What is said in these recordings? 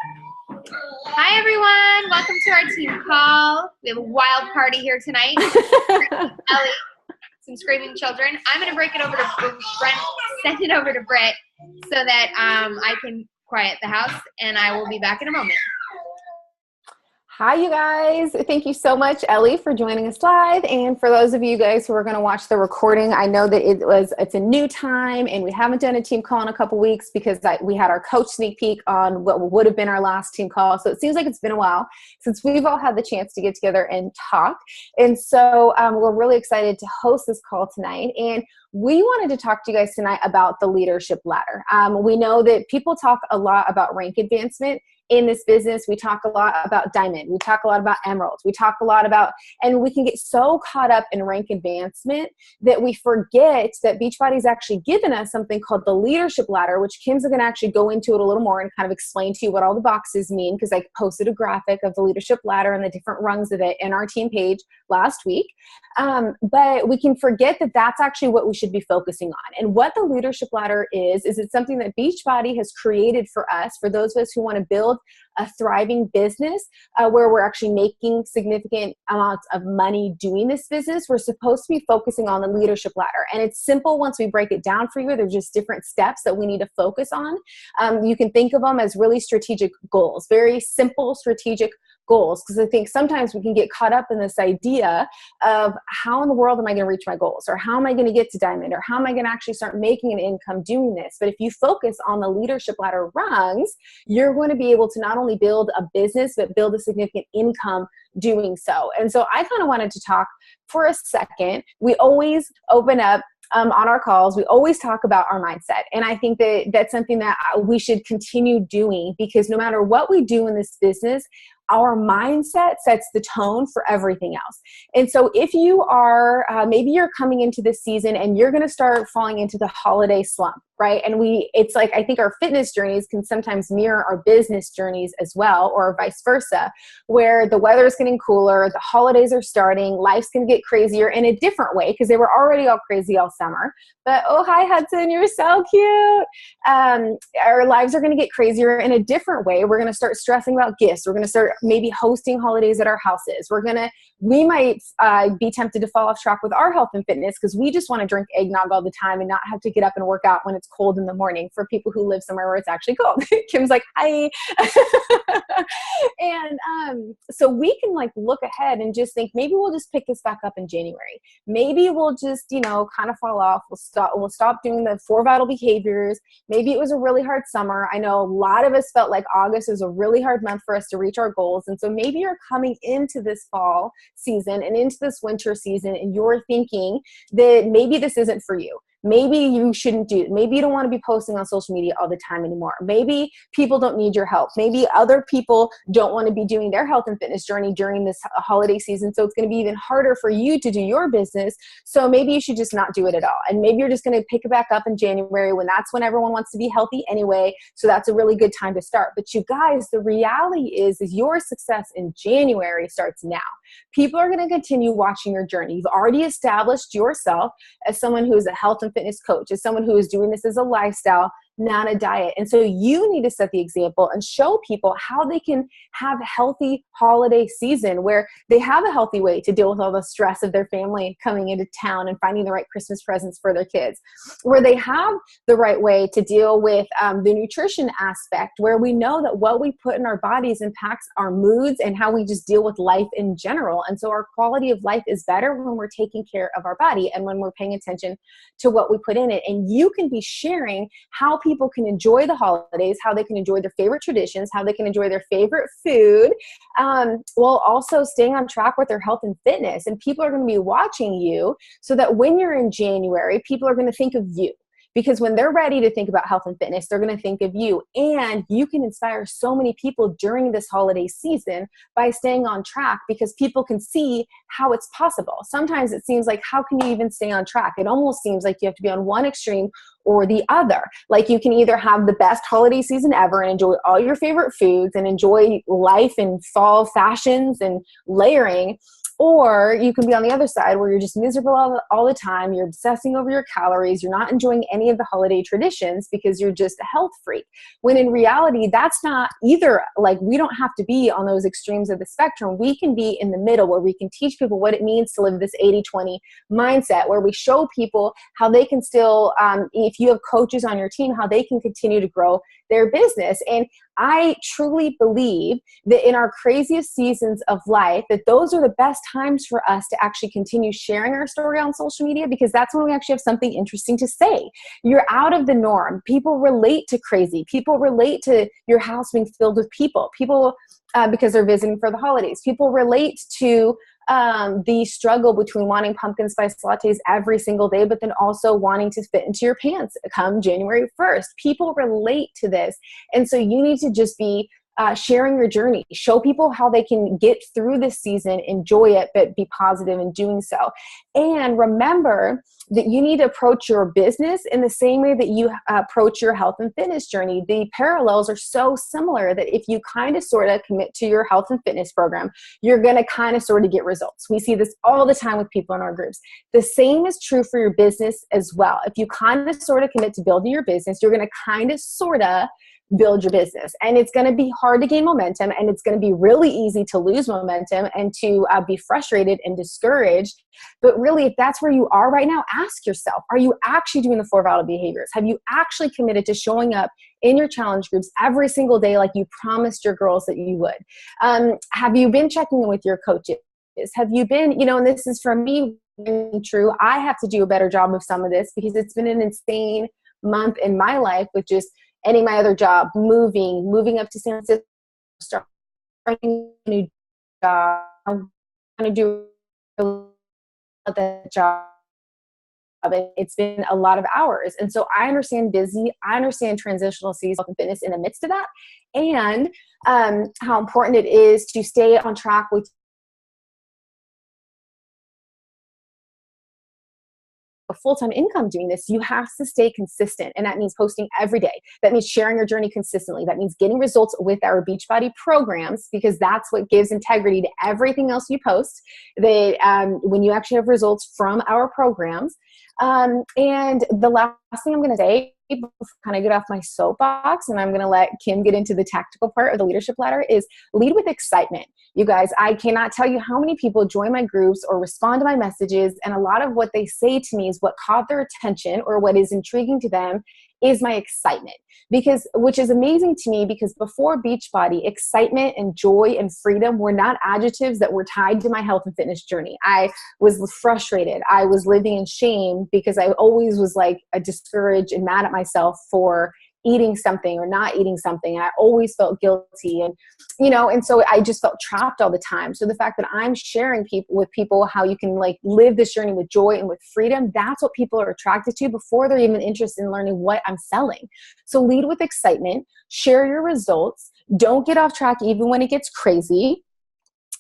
Hi, everyone. Welcome to our team call. We have a wild party here tonight. Ellie, some screaming children. I'm going to break it over to Brent, send it over to Britt so that I can quiet the house, and I will be back in a moment. Hi, you guys. Thank you so much, Ellie, for joining us live. And for those of you guys who are going to watch the recording, I know that it's a new time and we haven't done a team call in a couple weeks because we had our coach sneak peek on what would have been our last team call. So it seems like it's been a while since we've all had the chance to get together and talk. And so we're really excited to host this call tonight. And we wanted to talk to you guys tonight about the leadership ladder. We know that people talk a lot about rank advancement. In this business, we talk a lot about diamond. We talk a lot about emeralds. We talk a lot about, and we can get so caught up in rank advancement that we forget that Beachbody's actually given us something called the leadership ladder, which Kim's going to actually go into it a little more and kind of explain to you what all the boxes mean, because I posted a graphic of the leadership ladder and the different rungs of it in our team page last week. But we can forget that that's actually what we should be focusing on. And what the leadership ladder is it's something that Beachbody has created for us, for those of us who want to build a thriving business where we're actually making significant amounts of money doing this business. We're supposed to be focusing on the leadership ladder. And it's simple once we break it down for you. There's just different steps that we need to focus on. You can think of them as really strategic goals, very simple strategic goals, because I think sometimes we can get caught up in this idea of how in the world am I going to reach my goals, or how am I going to get to diamond, or how am I going to actually start making an income doing this. But if you focus on the leadership ladder rungs, you're going to be able to not only build a business, but build a significant income doing so. And so I kind of wanted to talk for a second. We always open up on our calls, we always talk about our mindset. And I think that that's something that we should continue doing, because no matter what we do in this business, our mindset sets the tone for everything else. And so if you are, maybe you're coming into this season and you're going to start falling into the holiday slump, right? And it's like, I think our fitness journeys can sometimes mirror our business journeys as well, or vice versa, where the weather is getting cooler, the holidays are starting, life's going to get crazier in a different way, because they were already all crazy all summer. But, oh, hi, Hudson, you're so cute. Our lives are going to get crazier in a different way. We're going to start stressing about gifts. We're going to start maybe hosting holidays at our houses. We might be tempted to fall off track with our health and fitness because we just want to drink eggnog all the time and not have to get up and work out when it's cold in the morning, for people who live somewhere where it's actually cold. Kim's like, hi. And so we can look ahead and just think, maybe we'll just pick this back up in January. Maybe we'll just, kind of fall off. We'll stop doing the 4 vital behaviors. Maybe it was a really hard summer. I know a lot of us felt like August was a really hard month for us to reach our goals. And so maybe you're coming into this fall season and into this winter season and you're thinking that maybe this isn't for you. Maybe you shouldn't do it. Maybe you don't want to be posting on social media all the time anymore. Maybe people don't need your help. Maybe other people don't want to be doing their health and fitness journey during this holiday season. So it's going to be even harder for you to do your business. So maybe you should just not do it at all. And maybe you're just going to pick it back up in January, when that's when everyone wants to be healthy anyway. So that's a really good time to start. But you guys, the reality is your success in January starts now. People are going to continue watching your journey. You've already established yourself as someone who is a health and fitness coach, as someone who is doing this as a lifestyle, not a diet. And so you need to set the example and show people how they can have a healthy holiday season where they have a healthy way to deal with all the stress of their family coming into town and finding the right Christmas presents for their kids, where they have the right way to deal with the nutrition aspect, where we know that what we put in our bodies impacts our moods and how we just deal with life in general. And so our quality of life is better when we're taking care of our body and when we're paying attention to what we put in it. And you can be sharing how people can enjoy the holidays, how they can enjoy their favorite traditions, how they can enjoy their favorite food, while also staying on track with their health and fitness. And people are going to be watching you, so that when you're in January, people are going to think of you. Because when they're ready to think about health and fitness, they're going to think of you. And you can inspire so many people during this holiday season by staying on track, because people can see how it's possible. Sometimes it seems like, how can you even stay on track? It almost seems like you have to be on one extreme or the other. Like, you can either have the best holiday season ever and enjoy all your favorite foods and enjoy life in fall fashions and layering, Or you can be on the other side where you're just miserable all the time. You're obsessing over your calories. You're not enjoying any of the holiday traditions because you're just a health freak. When in reality, that's not either. Like, we don't have to be on those extremes of the spectrum. We can be in the middle where we can teach people what it means to live this 80-20 mindset, where we show people how they can still, if you have coaches on your team, how they can continue to grow their business. And I truly believe that in our craziest seasons of life, that those are the best times for us to actually continue sharing our story on social media, because that's when we actually have something interesting to say. You're out of the norm. People relate to crazy. People relate to your house being filled with people. People, because they're visiting for the holidays. People relate to the struggle between wanting pumpkin spice lattes every single day, but then also wanting to fit into your pants come January 1st. People relate to this. And so you need to just be sharing your journey. Show people how they can get through this season, enjoy it, but be positive in doing so. And remember that you need to approach your business in the same way that you approach your health and fitness journey. The parallels are so similar that if you kind of sort of commit to your health and fitness program, you're going to kind of sort of get results. We see this all the time with people in our groups. The same is true for your business as well. If you kind of sort of commit to building your business, you're going to kind of sort of build your business. And it's going to be hard to gain momentum, and it's going to be really easy to lose momentum and to be frustrated and discouraged. But really, if that's where you are right now, ask yourself, are you actually doing the 4 vital behaviors? Have you actually committed to showing up in your challenge groups every single day like you promised your girls that you would? Have you been checking in with your coaches? Have you been, and this is for me true, I have to do a better job of some of this because it's been an insane month in my life with just ending my other job, moving up to San Francisco, starting a new job. I'm going to do that job. It's been a lot of hours. And so I understand busy. I understand transitional season and fitness in the midst of that. And how important it is to stay on track with a full-time income doing this. You have to stay consistent, and that means posting every day. That means sharing your journey consistently. That means getting results with our Beachbody programs, because that's what gives integrity to everything else you post. When you actually have results from our programs. And the last thing I'm going to say, kind of get off my soapbox, and I'm going to let Kim get into the tactical part of the leadership ladder, is lead with excitement. You guys, I cannot tell you how many people join my groups or respond to my messages, and a lot of what they say to me is what caught their attention or what is intriguing to them is my excitement, which is amazing to me, because before Beachbody, excitement and joy and freedom were not adjectives that were tied to my health and fitness journey. I was frustrated. I was living in shame because I always was like discouraged and mad at myself for eating something or not eating something. And I always felt guilty. And so I just felt trapped all the time. So the fact that I'm sharing with people how you can like live this journey with joy and with freedom, that's what people are attracted to before they're even interested in learning what I'm selling. So lead with excitement, share your results, don't get off track even when it gets crazy.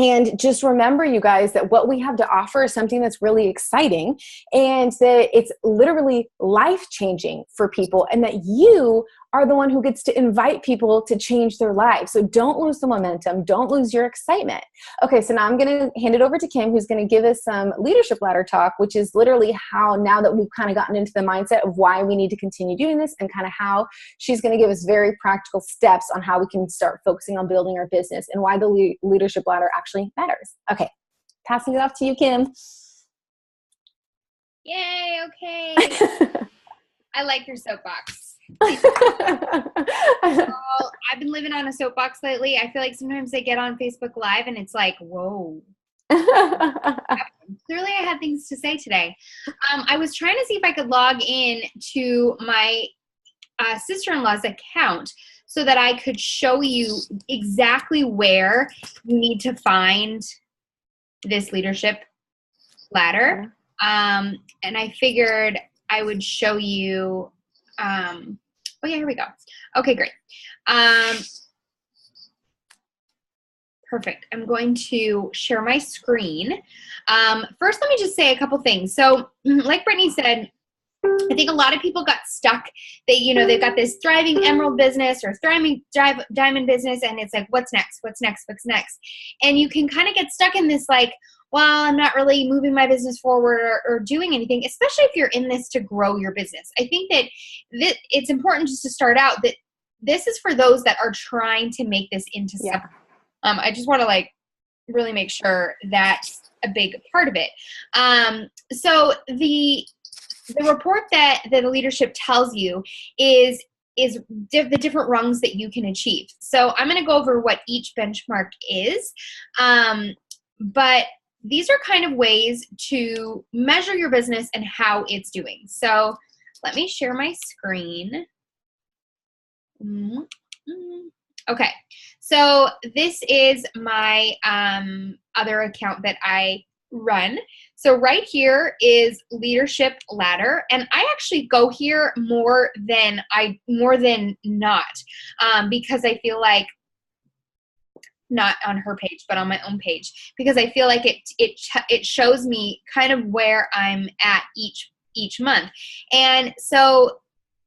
And just remember, you guys, that what we have to offer is something that's really exciting, and that it's literally life-changing for people, and that you are the one who gets to invite people to change their lives. So don't lose the momentum. Don't lose your excitement. Okay, so now I'm going to hand it over to Kim, who's going to give us some leadership ladder talk, which is literally how, now that we've kind of gotten into the mindset of why we need to continue doing this, and kind of how she's going to give us very practical steps on how we can start focusing on building our business and why the leadership ladder actually matters. Okay, passing it off to you, Kim. Yay, okay. I like your soapbox. Well, I've been living on a soapbox lately. I feel like sometimes I get on Facebook Live and it's like, whoa. Clearly I had things to say today. I was trying to see if I could log in to my sister-in-law's account so that I could show you exactly where you need to find this leadership ladder. And I figured I would show you. Oh yeah, here we go. Okay, great. Perfect. I'm going to share my screen. First, let me just say a couple things. So like Brittany said, I think a lot of people got stuck. They've got this thriving emerald business or thriving diamond business, and it's like, what's next? What's next? What's next? And you can kind of get stuck in this like, well, I'm not really moving my business forward or doing anything, especially if you're in this to grow your business. I think that it's important just to start out that this is for those that are trying to make this into something. I just want to like really make sure that's a big part of it. So the report that the leadership tells you is the different rungs that you can achieve. So I'm going to go over what each benchmark is. But these are kind of ways to measure your business and how it's doing. So let me share my screen. Okay, so this is my other account that I run. So right here is leadership ladder, and I actually go here more than not, because I feel like, not on her page, but on my own page, because I feel like it shows me kind of where I'm at each month. And so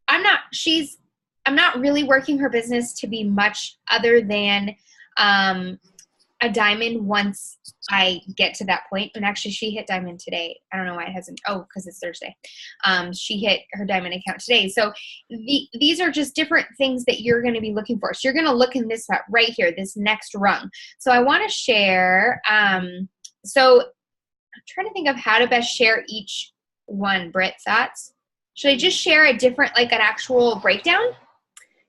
I'm not really working her business to be much other than a diamond once I get to that point. And actually she hit diamond today. I don't know why it hasn't. Oh, because it's Thursday. She hit her diamond account today. So these are just different things that you're going to be looking for. So you're going to look in this right here, this next rung. So I want to share. So I'm trying to think of how to best share each one. Britt, thoughts? Should I just share a different, like an actual breakdown?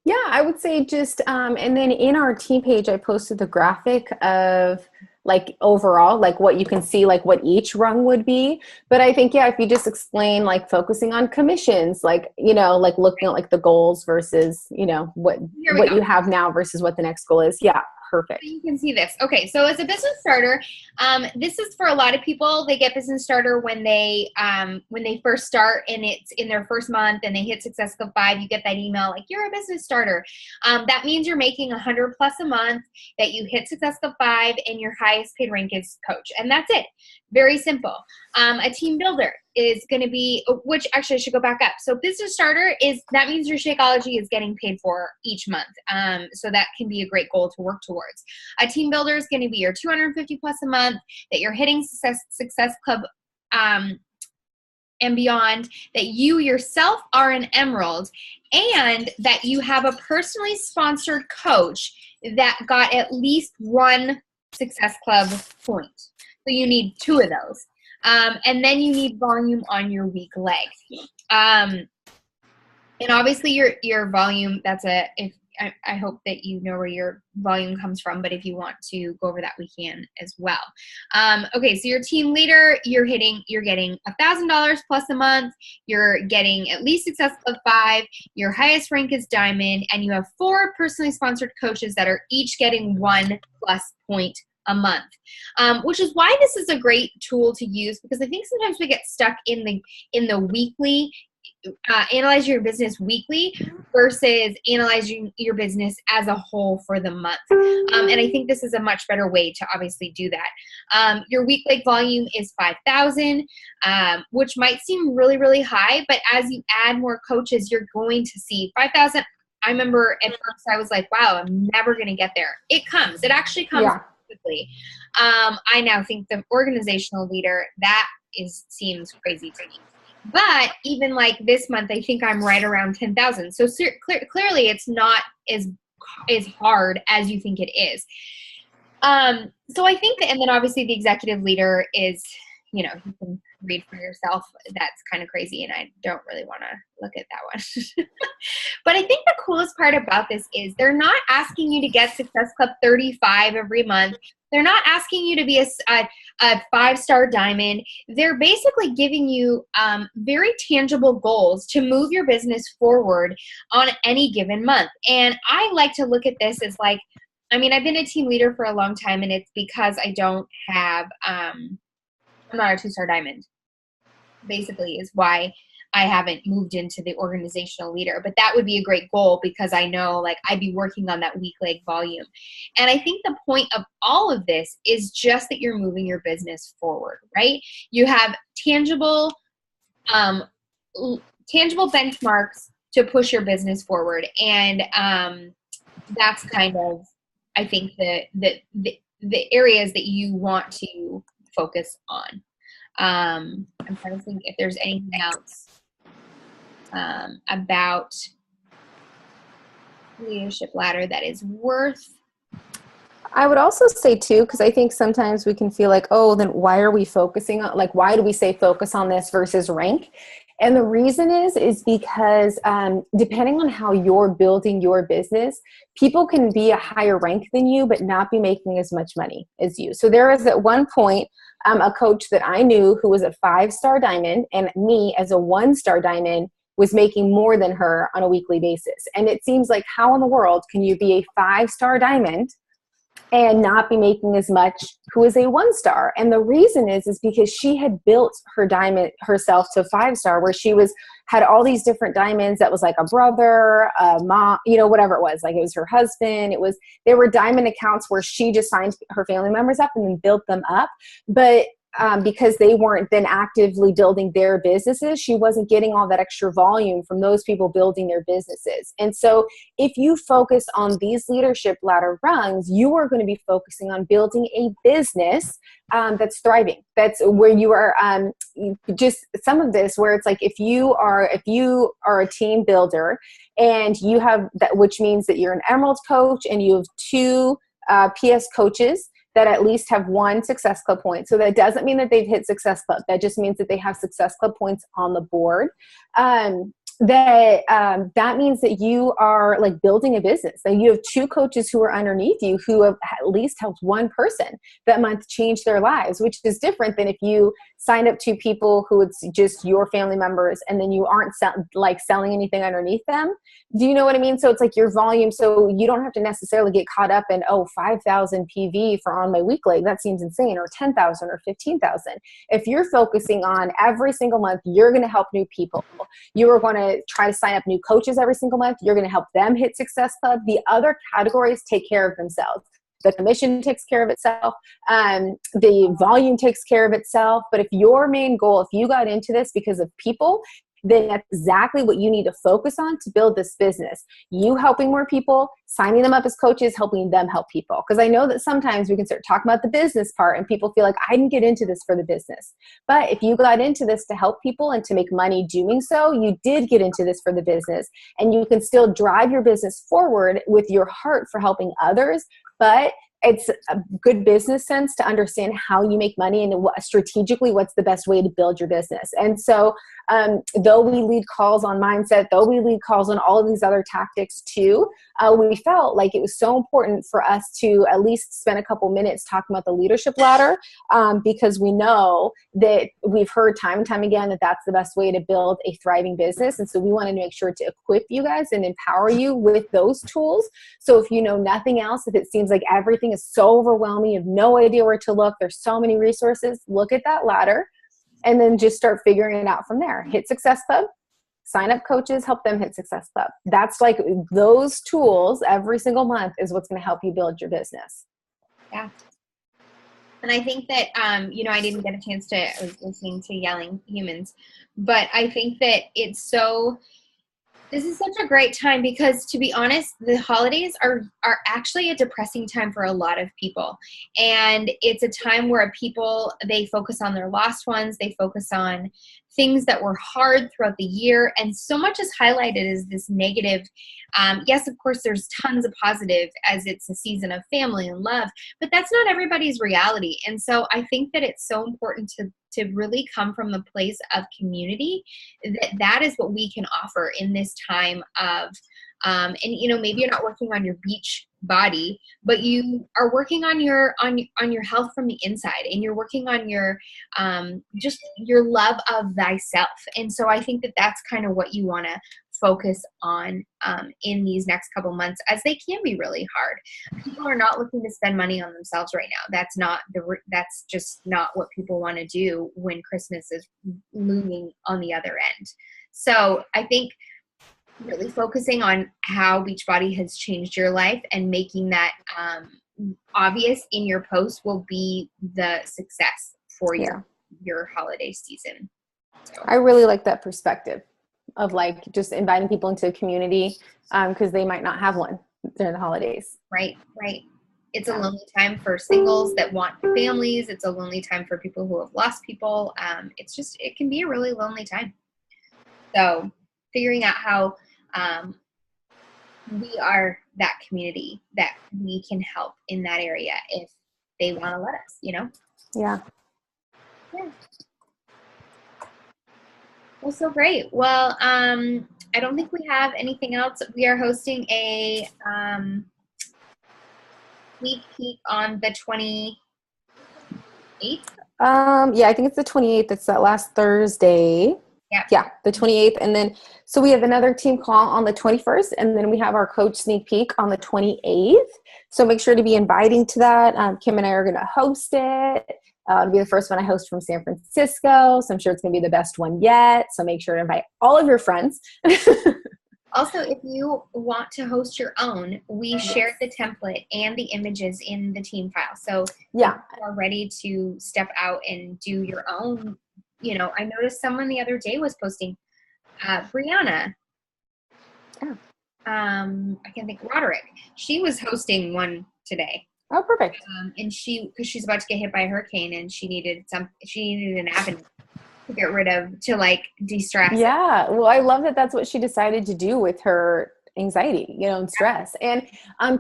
Yeah, I would say just, and then in our team page, I posted the graphic of like overall, like what you can see, like what each rung would be. But I think, yeah, if you just explain like focusing on commissions, like, you know, like looking at like the goals versus, you know, what you have now versus what the next goal is. Yeah. Perfect. So you can see this. Okay, so as a business starter, this is for a lot of people. They get business starter when they first start, and it's in their first month, and they hit Success Club 5. You get that email like, you're a business starter. That means you're making 100 plus a month, that you hit Success Club 5, and your highest paid rank is coach, and that's it. Very simple. A team builder is going to be, which actually I should go back up. So business starter that means your Shakeology is getting paid for each month. So that can be a great goal to work towards. A team builder is going to be your 250 plus a month, that you're hitting Success Club and beyond, that you yourself are an emerald, and that you have a personally sponsored coach that got at least one Success Club point. So you need 2 of those. And then you need volume on your weak leg. And obviously your volume, I hope that you know where your volume comes from, but if you want to go over that, we can as well. Okay, so your team leader, you're getting $1,000 plus a month. You're getting at least Success Club 5. Your highest rank is diamond, and you have 4 personally sponsored coaches that are each getting 1 plus point a month, which is why this is a great tool to use, because I think sometimes we get stuck in the weekly, analyze your business weekly versus analyzing your business as a whole for the month. And I think this is a much better way to obviously do that. Your week leg volume is 5,000, which might seem really, really high, but as you add more coaches, you're going to see 5,000. I remember at first I was like, wow, I'm never going to get there. It actually comes. Yeah. I now think the organizational leader, seems crazy to me. But even like this month, I think I'm right around 10,000. So clearly it's not as hard as you think it is. So I think and then obviously the executive leader is, you can read for yourself. That's kind of crazy, and I don't really want to look at that one. But I think the coolest part about this is they're not asking you to get Success Club 35 every month. They're not asking you to be a 5-star diamond. They're basically giving you very tangible goals to move your business forward on any given month. And I like to look at this as like, I've been a team leader for a long time, and it's because I don't have, I'm not a 2-star diamond, basically, is why I haven't moved into the organizational leader. But that would be a great goal, because I know like I'd be working on that weak leg volume. And I think the point of all of this is just that you're moving your business forward, right? You have tangible benchmarks to push your business forward. And that's kind of, I think, the areas that you want to focus on. I'm trying to think if there's anything else about leadership ladder that is worth. I would also say too, because I think sometimes we can feel like, oh, then why are we focusing on, like, why do we say focus on this versus rank? And the reason is because depending on how you're building your business, people can be a higher rank than you, but not be making as much money as you. So there was at one point a coach that I knew who was a 5-star diamond, and me as a 1-star diamond was making more than her on a weekly basis. And it seems like, how in the world can you be a 5-star diamond and not be making as much who is a 1-star? And the reason is because she had built her diamond herself to 5-star, where she had all these different diamonds that was like a brother, a mom, whatever it was. Like, it was her husband. They were diamond accounts where she just signed her family members up and then built them up. But because they weren't then actively building their businesses, she wasn't getting all that extra volume from those people building their businesses. And so if you focus on these leadership ladder rungs, you are going to be focusing on building a business that's thriving. That's where you are just some of this, where it's like, if you are a team builder and you have that, which means that you're an Emerald coach and you have 2 PS coaches that at least have 1 Success Club point. So that doesn't mean that they've hit Success Club. That just means that they have Success Club points on the board. That means that you are like building a business. That you have 2 coaches who are underneath you who have at least helped 1 person that month change their lives, which is different than if you sign up to people who it's just your family members and then you aren't selling anything underneath them. Do you know what I mean? So it's like your volume. So you don't have to necessarily get caught up in, 5,000 PV for on my weekly. That seems insane. Or 10,000 or 15,000. If you're focusing on every single month, you're going to help new people. You are going to try to sign up new coaches every single month. You're going to help them hit Success Club. The other categories take care of themselves. The commission takes care of itself. The volume takes care of itself. But if your main goal, if you got into this because of people, then that's exactly what you need to focus on to build this business. You helping more people, signing them up as coaches, helping them help people. Because I know that sometimes we can start talking about the business part and people feel like, I didn't get into this for the business. But if you got into this to help people and to make money doing so, you did get into this for the business. And you can still drive your business forward with your heart for helping others. But it's a good business sense to understand how you make money and strategically what's the best way to build your business. And so though we lead calls on mindset, though we lead calls on all of these other tactics too, we felt like it was so important for us to at least spend a couple minutes talking about the leadership ladder, because we know that we've heard time and time again that that's the best way to build a thriving business. And so we wanted to make sure to equip you guys and empower you with those tools. So if you know nothing else, if it seems like everything is so overwhelming, you have no idea where to look, there's so many resources, look at that ladder and then just start figuring it out from there. Hit Success Club, sign up coaches, help them hit Success Club. That's like those tools every single month is what's going to help you build your business. Yeah. And I think that, I didn't get a chance I was listening to Yelling Humans, but I think that this is such a great time because, to be honest, the holidays are actually a depressing time for a lot of people. And it's a time where they focus on their lost ones. They focus on things that were hard throughout the year. And so much is highlighted as this negative. Yes, of course, there's tons of positive as it's a season of family and love, but that's not everybody's reality. And so I think that it's so important to really come from the place of community, that is what we can offer in this time of, maybe you're not working on your beach body, but you are working on your health from the inside, and you're working on your just your love of thyself. And so I think that that's kind of what you want to focus on in these next couple months, as they can be really hard. People are not looking to spend money on themselves right now. That's just not what people want to do when Christmas is looming on the other end. So I think really focusing on how Beachbody has changed your life and making that obvious in your post will be the success for your holiday season. So. I really like that perspective of like just inviting people into a community because they might not have one during the holidays. Right. It's a lonely time for singles that want families. It's a lonely time for people who have lost people. It can be a really lonely time. So figuring out how we are that community that we can help in that area if they want to let us, Yeah. Yeah. Well, so great. Well, I don't think we have anything else. We are hosting a sneak peek on the 28th. Yeah, I think it's the 28th. It's that last Thursday. Yeah, the 28th. And then, so we have another team call on the 21st, and then we have our coach sneak peek on the 28th. So make sure to be inviting to that. Kim and I are going to host it. It'll be the first one I host from San Francisco. So I'm sure it's going to be the best one yet. So make sure to invite all of your friends. Also, if you want to host your own, we shared the template and the images in the team file. So yeah, if you are ready to step out and do your own, I noticed someone the other day was posting, Brianna. Yeah. I can't think, Roderick. She was hosting one today. Oh, perfect. And because she's about to get hit by a hurricane, and she needed an avenue to get rid of, to like de-stress. Yeah. Well, I love that that's what she decided to do with her anxiety, and stress. And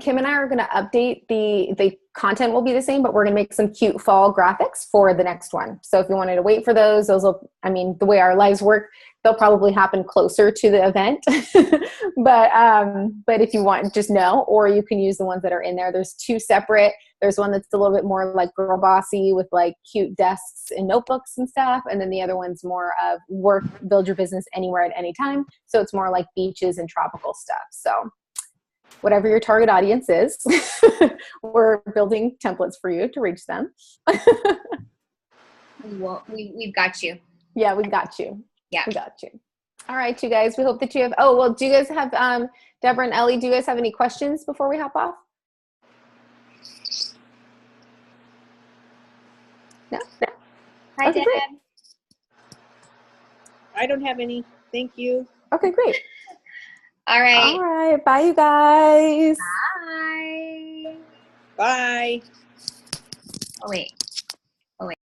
Kim and I are going to update the content will be the same, but we're going to make some cute fall graphics for the next one. So if you wanted to wait for those will, the way our lives work, they'll probably happen closer to the event. But if you want, just know, or you can use the ones that are in there. There's two separate. There's one that's a little bit more like girl bossy with like cute desks and notebooks and stuff. And then the other one's more of work, build your business anywhere at any time. So it's more like beaches and tropical stuff. So whatever your target audience is, we're building templates for you to reach them. We've got you. Yeah, we got you. Yeah, we got you. All right, you guys. We hope that you have. Oh, well, do you guys have Deborah and Ellie? Do you guys have any questions before we hop off? No. Hi, okay, Deb. great. I don't have any. Thank you. Okay, great. All right. All right. Bye, you guys. Bye. Bye. Oh, wait.